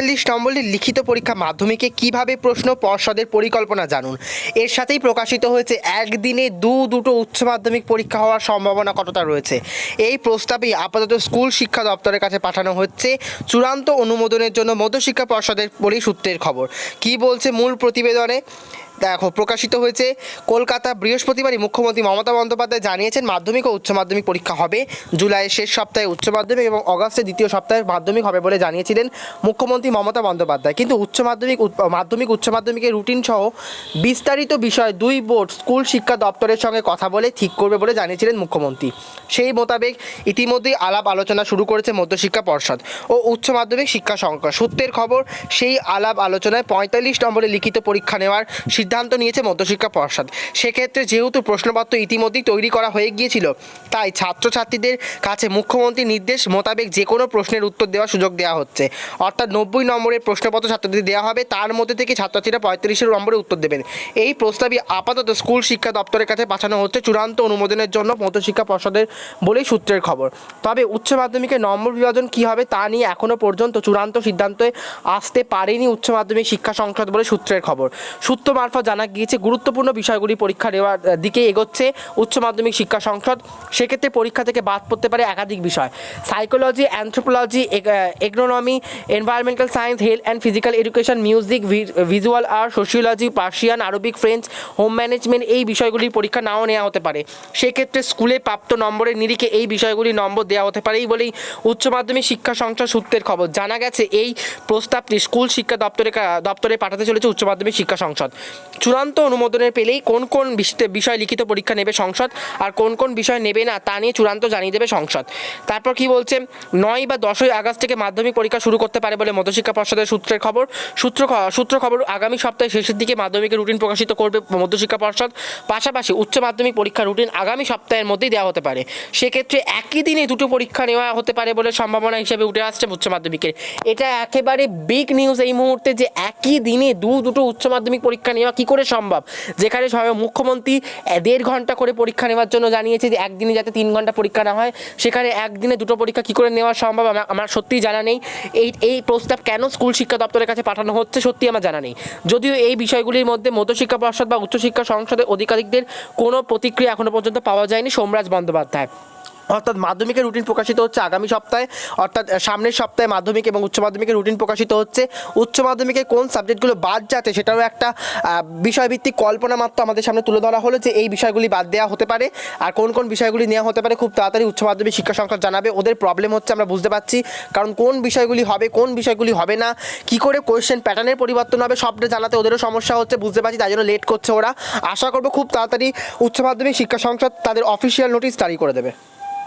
45 নম্বরের লিখিত পরীক্ষা মাধ্যমিকে কিভাবে প্রশ্ন পর্ষদের পরিকল্পনা জানুন। এর সাথেই প্রকাশিত হয়েছে একদিনে দুটো উচ্চ মাধ্যমিক পরীক্ষা হওয়ার সম্ভাবনা কতটা রয়েছে। এই প্রস্তাবেই আপাতত স্কুল শিক্ষা দপ্তরের কাছে পাঠানো হচ্ছে চূড়ান্ত অনুমোদনের জন্য মধ্যশিক্ষা পর্ষদের বলেই সূত্রের খবর। কি বলছে মূল প্রতিবেদনে দেখো, প্রকাশিত হয়েছে কলকাতা বৃহস্পতিবারই মুখ্যমন্ত্রী মমতা বন্দ্যোপাধ্যায় জানিয়েছেন মাধ্যমিক ও উচ্চ মাধ্যমিক পরীক্ষা হবে। জুলাইয়ের শেষ সপ্তাহে উচ্চ মাধ্যমিক এবং অগাস্টের দ্বিতীয় সপ্তাহে মাধ্যমিক হবে বলে জানিয়েছিলেন মুখ্যমন্ত্রী মমতা বন্দ্যোপাধ্যায়। কিন্তু মাধ্যমিক উচ্চ মাধ্যমিকের রুটিন সহ বিস্তারিত বিষয় দুই বোর্ড স্কুল শিক্ষা দপ্তরের সঙ্গে কথা বলে ঠিক করবে বলে জানিয়েছিলেন মুখ্যমন্ত্রী। সেই মোতাবেক ইতিমধ্যেই আলাপ আলোচনা শুরু করেছে মধ্যশিক্ষা পর্ষদ ও উচ্চ মাধ্যমিক শিক্ষা সংস্থা। সূত্রের খবর, সেই আলাপ আলোচনায় 45 নম্বরে লিখিত পরীক্ষা নেওয়ার সিদ্ধান্ত নিয়েছে মধ্যশিক্ষা পর্ষদ। সেক্ষেত্রে যেহেতু প্রশ্নপত্র ইতিমধ্যেই তৈরি করা হয়ে গিয়েছিল, তাই ছাত্রছাত্রীদের কাছে মুখ্যমন্ত্রীর নির্দেশ মোতাবেক যে কোনো প্রশ্নের উত্তর দেওয়ার সুযোগ দেওয়া হচ্ছে। অর্থাৎ 90 নম্বরের প্রশ্নপত্র ছাত্রদের দেওয়া হবে, তার মধ্যে থেকে ছাত্রছাত্রীরা 45 নম্বরে উত্তর দেবেন। এই প্রস্তাবই আপাতত স্কুল শিক্ষা দপ্তরের কাছে পাঠানো হচ্ছে চূড়ান্ত অনুমোদনের জন্য মধ্যশিক্ষা পর্ষদের বলেই সূত্রের খবর। তবে উচ্চ মাধ্যমিকের নম্বর বিভাজন কী হবে তা নিয়ে এখনও পর্যন্ত চূড়ান্ত সিদ্ধান্তে আসতে পারেনি উচ্চ মাধ্যমিক শিক্ষা সংসদ বলে সূত্রের খবর। সূত্র মারফত জানা গিয়েছে গুরুত্বপূর্ণ বিষয়গুলি পরীক্ষা নেওয়ার দিকে এগোচ্ছে উচ্চ মাধ্যমিক শিক্ষা সংসদ। সেক্ষেত্রে পরীক্ষা থেকে বাদ পড়তে পারে একাধিক বিষয়: psychology, anthropology, agronomy, environmental science, health and physical education, music, visual art, sociology, Persian, Arabic, French, home management. এই বিষয়গুলির পরীক্ষা নাও নেওয়া হতে পারে। সেক্ষেত্রে স্কুলে প্রাপ্ত নম্বরের নিরিখে এই বিষয়গুলি নম্বর দেওয়া হতে পারে বলেই উচ্চ মাধ্যমিক শিক্ষা সংসদ সূত্রের খবর। জানা গেছে এই প্রস্তাবটি স্কুল শিক্ষা দপ্তরে পাঠাতে চলেছে উচ্চ মাধ্যমিক শিক্ষা সংসদ। চূড়ান্ত অনুমোদনের পেলেই কোন কোন বিষয় লিখিত পরীক্ষা নেবে সংসদ আর কোন কোন বিষয় নেবে না তা নিয়ে চূড়ান্ত জানিয়ে দেবে সংসদ। তারপর কি বলছে, 9 বা 10 আগস্ট থেকে মাধ্যমিক পরীক্ষা শুরু করতে পারে বলে মধ্যশিক্ষা পর্ষদের সূত্রের খবর। সূত্র খবর, আগামী সপ্তাহে শেষের দিকে মাধ্যমিকের রুটিন প্রকাশিত করবে মধ্যশিক্ষা পর্ষদ। পাশাপাশি উচ্চ মাধ্যমিক পরীক্ষার রুটিন আগামী সপ্তাহের মধ্যেই দেওয়া হতে পারে। সেক্ষেত্রে একই দিনে দুটো পরীক্ষা নেওয়া হতে পারে বলে সম্ভাবনা হিসেবে উঠে আসছে উচ্চ মাধ্যমিকের। এটা একেবারে বিগ নিউজ এই মুহূর্তে, যে একই দিনে দুটো উচ্চ মাধ্যমিক পরীক্ষা নেওয়া কী করে সম্ভব। যেখানে মুখ্যমন্ত্রী 1.5 ঘন্টা করে পরীক্ষা নেওয়ার জন্য জানিয়েছে যে একদিনে যাতে 3 ঘন্টা পরীক্ষা না হয়, সেখানে একদিনে দুটো পরীক্ষা কী করে নেওয়া সম্ভব আমার সত্যিই জানা নেই। এই প্রস্তাব কেন স্কুল শিক্ষা দপ্তরের কাছে পাঠানো হচ্ছে সত্যি আমার জানা নেই। যদিও এই বিষয়গুলির মধ্যে মধ্যশিক্ষা পর্ষদ বা উচ্চশিক্ষা সংসদের আধিকারিকদের কোনো প্রতিক্রিয়া এখনও পর্যন্ত পাওয়া যায়নি সোমরাজ বন্দ্যোপাধ্যায়। অর্থাৎ মাধ্যমিকের রুটিন প্রকাশিত হচ্ছে আগামী সপ্তাহে, অর্থাৎ সামনের সপ্তাহে মাধ্যমিক এবং উচ্চ মাধ্যমিকের রুটিন প্রকাশিত হচ্ছে। উচ্চ মাধ্যমিকের কোন সাবজেক্টগুলো বাদ যাচ্ছে সেটারও একটা বিষয়ভিত্তিক কল্পনা মাত্র আমাদের সামনে তুলে ধরা হলো, যে এই বিষয়গুলি বাদ দেওয়া হতে পারে আর কোন কোন বিষয়গুলি নেওয়া হতে পারে খুব তাড়াতাড়ি উচ্চ মাধ্যমিক শিক্ষা সংসদ জানাবে। ওদের প্রবলেম হচ্ছে আমরা বুঝতে পারছি, কারণ কোন বিষয়গুলি হবে কোন বিষয়গুলি হবে না, কী করে কোয়েশ্চেন প্যাটার্নের পরিবর্তন হবে সবটা জানাতে ওদেরও সমস্যা হচ্ছে বুঝতে পারছি, তাই জন্য লেট করছে ওরা। আশা করবো খুব তাড়াতাড়ি উচ্চ মাধ্যমিক শিক্ষা সংসদ তাদের অফিসিয়াল নোটিশ জারি করে দেবে।